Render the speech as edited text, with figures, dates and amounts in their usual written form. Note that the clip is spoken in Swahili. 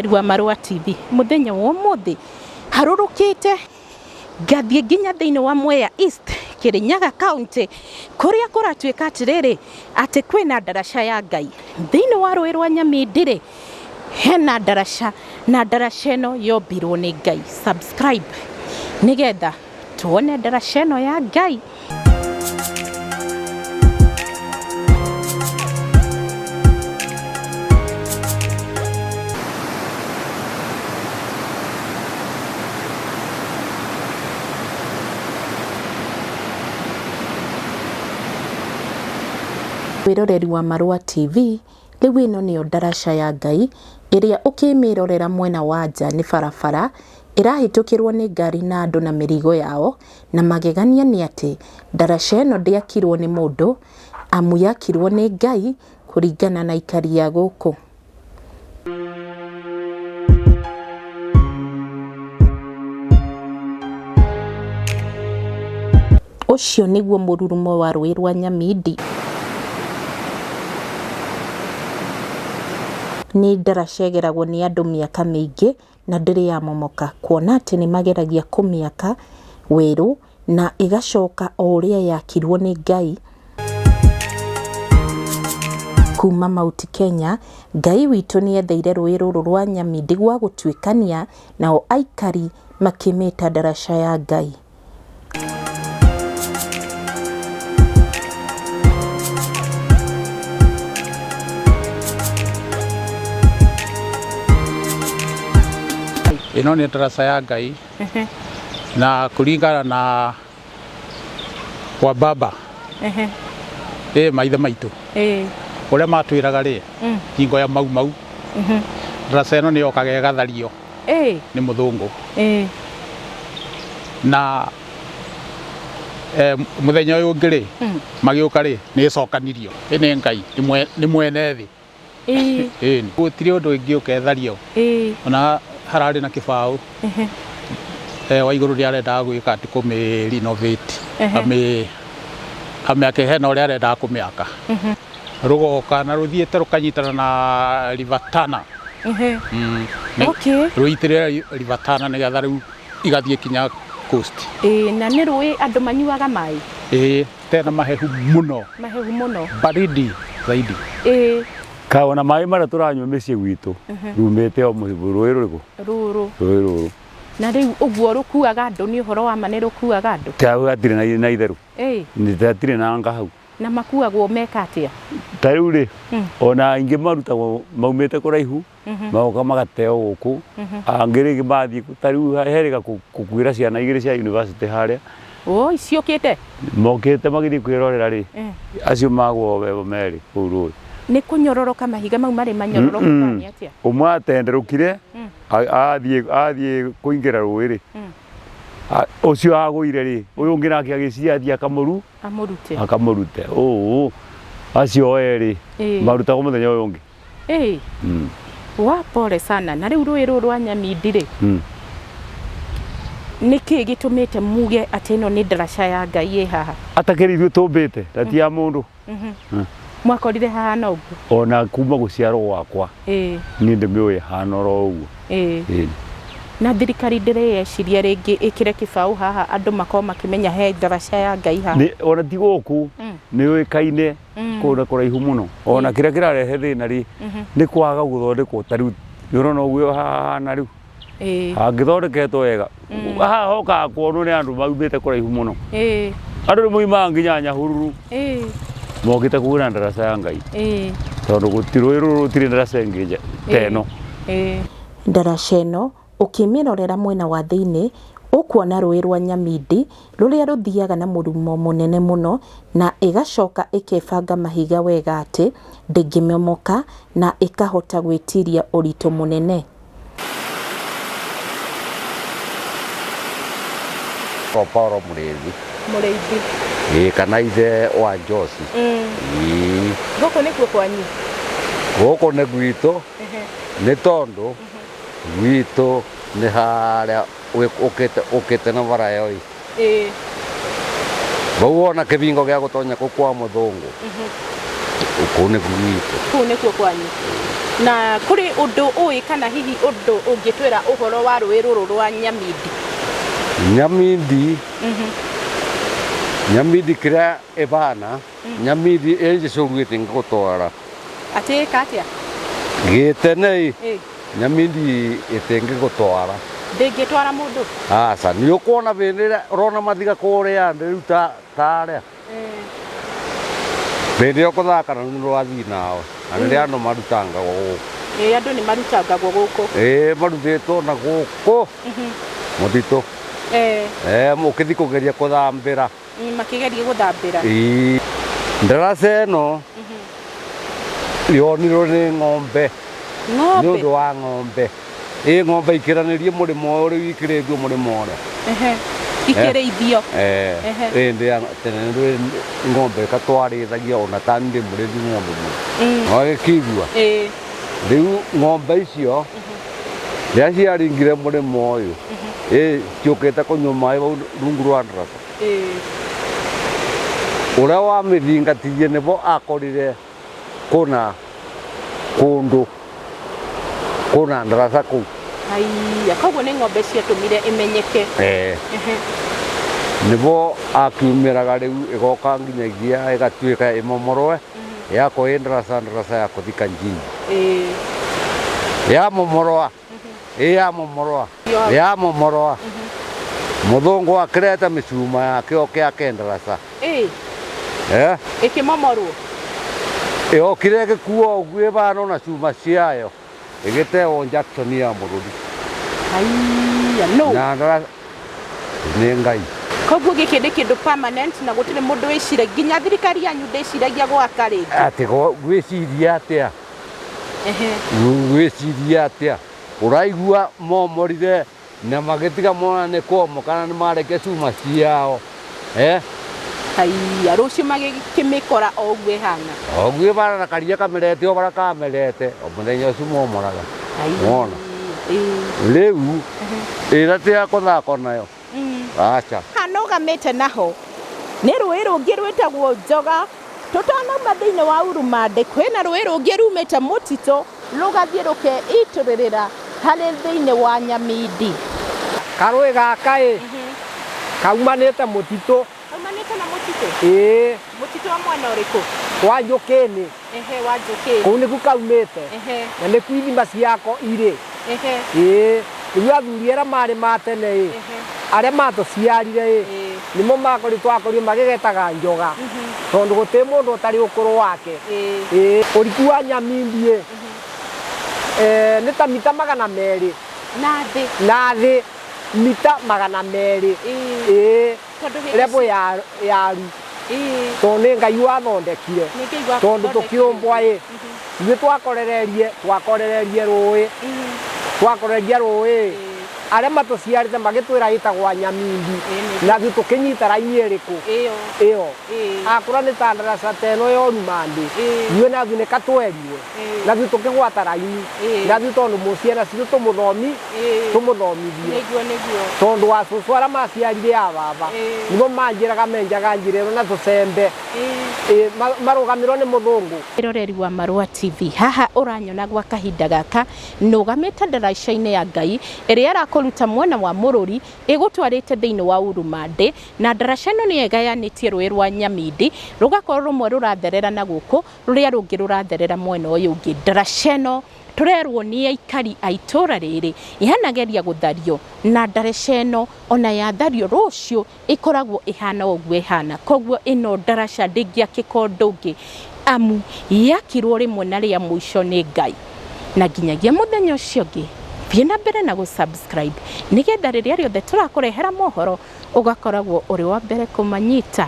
mwiroreri wa Marua TV muthenya wa umuthi harurukite gathie nginya thiini wa Mwea East Kirinyaga County kuria kuratuika atiriri ati kwina ndaraca ya Ngai thiini wa rũĩ rwa Nyamindiri hena ndaraca na ndaraca ĩno yombirwo nĩ Ngai. Subscribe nigetha tuone ndaraca ĩno ya Ngai. Wiroreri wa Marua TV riu ino niyo ndaraca ya Ngai iria ukimirorera mwena wa nja ni barabara irahitukirwo ni ngari na andu na mirigo yao, na magegania ni ati ndaraca ino ndiakirwo ni mundu amu yakirwo ni Ngai kuringana na ikari ya guku. Ucio niguo mururumo wa rũĩ rwa Nyamindi. Ni ndaraca igeragwo ni andu miaka mingi na ndiri ya momoka, kuona ati ni mageragia kumiaka weru na igacoka o uria yakirwo ni Ngai. Kuma Mount Kenya, Ngai witu ni etheire rũĩ rũrũ rwa Nyamindi gwa gutuikania, nao aikari makimita ndaraca ya Ngai. Ino ni ndaraca ya Ngai na kuringana na kwa baba maithe maitu uria matwiraga ri hingo ya mau ndaraca ino ni yokaga igathario ni muthungu na muthenya uyu ngiri magiuka ri ni icokanirio ni Ngai ni mwene thi gutire undu ingi ukethario ona harari na kibao wa iguru ria arenda gwika ati kumi renovate ame hena uria arenda kumiaka rugoka na ruthiete rukanyitana na River Tana ruitire River Tana nigetha riu igathie kinya coast na ni rũĩ andu manyuaga mai tena mahehu muno baridi zaidi kaona mai mara turanywa micii gwitu rumite o rũĩ rũrũ na riu uguo rukuaga andu ni uhoro wa mane rukuaga andu tawe atire na itheru ni tatire na anga hau na makuagwo meka atia tariu ri ona ingi marutagwo maumite kuraihu magoka magateo guku angiri mathii tariu herega kukwira ciana igiri cia university haria iciukite mokite magithii kwirorera ri acio magwo webo meri kuu rũĩ ni kunyororoka mahiga mau mari manyororoka ni atia umwe atenderukire athie kuingira rũĩ ri ucio agwire ri uyu ungi nake agiciathia akamurute acio eri maruta ko muthenya uyu ungi wa pole sana. Na riu rũĩ rũrũ rwa Nyamindi ri niki gitumite muge ati ino ni ndaraca ya Ngai haha atakeri ithuĩ tumbite ndati ya mundu mwakorire haha na uguo ona kuma guciarwo gwakwa ni ndimiuĩ hana ro uguo na thirikari ndireciria ringi ikire kibao haha andu makoma makimenya he ndaraca ya Ngai haha ona ti guku ni uikaine kuna kuraihu muno ona kiria kirarehe thina ri ni kwaga guthondekwo tariu urona uguo haha na riu angithondeketwo wega haha hoka kuonwo ni andu maumite kuraihu muno andu ni moimaga nginya Nyahururu mokite kugira ndaraca ya Ngai tondu gutirũĩ rũrũ rũtirĩ ndaraca ingĩ teno ndaraca ĩno ukimirorera mwena wa thiini ukuona rũĩ rwa Nyamindi ruria ruthiaga na murumo munene muno na igacoka ikebanga mahiga wega ati ndingĩmomoka na ikahota gwitiria uritu munene. Paulo Mũrĩithi kana ithe wa Josi guku nikuo kwanyu guku ni gwitu ni tondu gwitu ni haria ukite na varayo vau ona kibingo gia gutonya kwa muthungu kune gwitũ kuu nĩkuo kwanyu na kũrĩ ũndũ ũĩ kana hihi ũndũ ũngĩtwĩra ũhoro wa rũĩ rũrũ rwa Nyamindi Nyamindi kĩrĩa ĩbana Nyamindi ĩnjĩcũrugĩte ngũtwara atĩ katĩa gĩtene Nyamindi ĩtĩngĩgũtwara ndĩngĩtwara mũndũ aca nĩ ũkuona bĩndĩ ĩrĩa ũrona mathiga kũrĩa rĩu ta arĩa bĩndĩ ĩyo kũthaka na nĩ rwathiĩ nao na nĩrĩa andũ marutangagwo gũkũ andũ nĩ marutangagwo gũkũ marutĩtwo na gũkũ mũtitũ ũkĩthiĩ kũgeria kũthambĩra makĩgeria gũthambĩra ndaraca ĩno yonirwo nĩ ng'ombe nĩ ũndũ wa ng'ombe ng'ombe ikĩranĩrie mũrĩmo ũrĩa ikĩrĩtwo mũrĩmo ũrĩa ikĩrĩithio hĩndĩ ya tene nĩ ng'ombe katwarĩithagia ona tani ndĩ mũrĩthi ng'ombe mũno wagĩkĩigua rĩu ng'ombe icio rĩrĩa ciaringire mũrĩmo ũyũ ciũkĩte kũnyua maĩ bau rungu rwa ndaraca ũrĩa wamĩthingatithie nĩbo akorire kũna kũndũ kũna ndaraca kũu koguo nĩ ng'ombe ciatũmire ĩmenyeke nĩbo akiumĩraga rĩu ĩgoka nginyagia ĩgatuĩka ĩmomorwe yakorwo ĩ ndaraca ya kũthika njinji yamomorwa mũthũngũ akĩreta mĩcuma yake oke ake ndaraca ĩkĩmomorwo yokire ĩgĩkua ũguo ĩbana ona cuma ciayo ĩgĩteo Jackson ya bũrũri na ndaraca nĩ Ngai koguo gĩkĩ nĩ kĩndũ permanent na gũtirĩ mũndũ wĩciragia nginya thirikari yanyu ndĩciragia gwaka rĩngĩ atĩ gwĩciria atĩa ũraigua momorire na magĩtiga mona nĩ kũomo kana nĩ mareke cuma ciao rũciũ magĩkĩmĩkora o ũguo ĩhana na karia kamerete o bara kamerete o mũthenya ũcio momoraga wona rĩu ĩra tĩ ya kũthakwo nayo aca hanũgamĩte naho nĩ rũĩ rũngĩ rwĩtagwo Njoga tũtanauma thĩinĩ wa Urumande kwĩna rũĩ rũngĩ rumĩte mũtitũ rũgathiĩ rũkeitũrĩrĩra harĩ thĩinĩ wa Nyamindi karũĩ gaka kaumanĩte mũtitũ na mũtitũ mũtitũ wa mwena ũrĩkũ wa Njũkĩnĩ wa Njũkĩnĩ kũu nĩkuo kaumĩte na nĩkuo ithima ciako irĩ rĩu athuri arĩa marĩ ma tene arĩa matũciarire nĩmo twakorirwo magĩgetaga Njoga tondũ gũtirĩ mũndũ ũtarĩ ũkũrũ wake ũriku wa Nyamindi nĩ ta mita 200 na thĩ mita 200 revo yaru tondũ nĩ Ngai wathondekire tondũ tũkĩũmbwa ithuĩ twakorererie rũĩ arĩa matũciarĩte magĩtwĩra ĩtagwo Nyamindi na ithuĩ tũkĩnyita raini ĩrĩkũ ĩyo akũra nĩ ta ndaraca ta ĩno ya Urumande ithuĩ na ithuĩ nĩkatwerirwe na ithuĩ tũkĩgwata raini na ithuĩ tondũ mũciara citũ tũmũthomithie tondũ wa cũcũ arĩa maciarire a baba nĩmo manjĩraga menjaga njĩra ĩno na tũcembe marũgamĩrwo nĩ mũthũngũ iroreri wa Marũa TV haha ũranyona gwa kahinda gaka nũgamĩte ndaraca-inĩ ya Ngai ĩrĩa ĩrakũruta mwena wa Mũrũri ĩgũtwarĩte thĩinĩ wa Urumande na ndaraca ĩno nĩ ĩgayanĩtie rũĩ rwa Nyamindi rũgakorwo rũmwe rũratherera na gũkũ rũrĩa rũngĩ rũratherera mwena ũyũ ũngĩ ndaraca ĩno turerwo ni aikari a itũra rĩrĩ ihanageria gũthario na ndaraca ĩno ona yathario rũciũ ikoragwo ihana ũguo ihana koguo ĩno ndaraca ndĩngĩakĩka ũndũ ũngĩ amu yakirwo rĩmwe na rĩa mũico nĩ Ngai na nginyagia mũthenya ũcio ũngĩ thiĩ na mbere na gũsubscribe nĩgetha rĩrĩa rĩothe tũrakũrehera mohoro ũgakoragwo ũrĩ wa mbere kũmanyita.